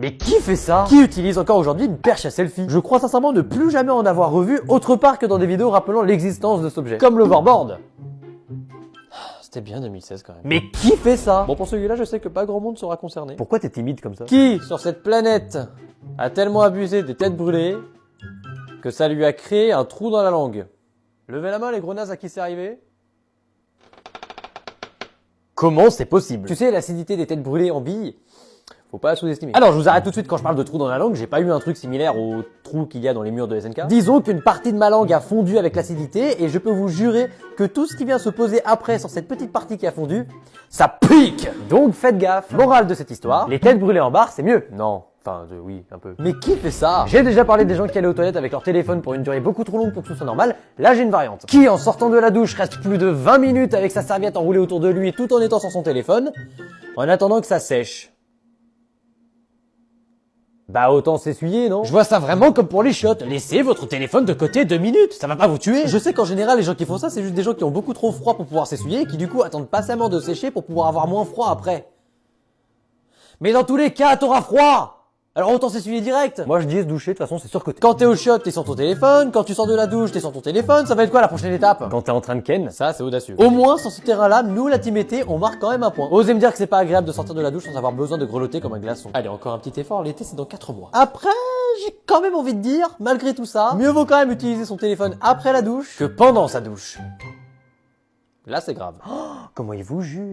Mais qui fait ça? Qui utilise encore aujourd'hui une perche à selfie? Je crois sincèrement ne plus jamais en avoir revu autre part que dans des vidéos rappelant l'existence de cet objet. Comme l'overboard. C'était bien 2016 quand même. Mais qui fait ça? Bon, pour celui-là, je sais que pas grand monde sera concerné. Pourquoi t'es timide comme ça? Qui, sur cette planète, a tellement abusé des têtes brûlées que ça lui a créé un trou dans la langue? Levez la main les gros nazes à qui c'est arrivé. Comment c'est possible? Tu sais, l'acidité des têtes brûlées en billes, faut pas la sous-estimer. Alors, je vous arrête tout de suite quand je parle de trou dans la langue, j'ai pas eu un truc similaire au trou qu'il y a dans les murs de SNK. Disons qu'une partie de ma langue a fondu avec l'acidité et je peux vous jurer que tout ce qui vient se poser après sur cette petite partie qui a fondu, ça pique! Donc faites gaffe. Morale de cette histoire, les têtes brûlées en barre, c'est mieux. Non. Enfin, oui, un peu. Mais qui fait ça? J'ai déjà parlé des gens qui allaient aux toilettes avec leur téléphone pour une durée beaucoup trop longue pour que ce soit normal. Là, j'ai une variante. Qui, en sortant de la douche, reste plus de 20 minutes avec sa serviette enroulée autour de lui tout en étant sur son téléphone, en attendant que ça sèche. Bah autant s'essuyer, non? Je vois ça vraiment comme pour les chiottes. Laissez votre téléphone de côté 2 minutes, ça va pas vous tuer. Je sais qu'en général, les gens qui font ça, c'est juste des gens qui ont beaucoup trop froid pour pouvoir s'essuyer et qui du coup attendent patiemment de sécher pour pouvoir avoir moins froid après. Mais dans tous les cas, t'auras froid! Alors autant s'essuyer direct. Moi je dis se doucher, de toute façon c'est surcoté. Quand t'es au chiottes, t'es sur ton téléphone. Quand tu sors de la douche, t'es sur ton téléphone. Ça va être quoi la prochaine étape? Quand t'es en train de ken, ça c'est audacieux. Au moins sur ce terrain-là, nous la team été, on marque quand même un point. Osez me dire que c'est pas agréable de sortir de la douche sans avoir besoin de grelotter comme un glaçon. Allez, encore un petit effort, l'été c'est dans 4 mois. Après, j'ai quand même envie de dire, malgré tout ça, mieux vaut quand même utiliser son téléphone après la douche que pendant sa douche. Là c'est grave. Oh, comment il vous juge?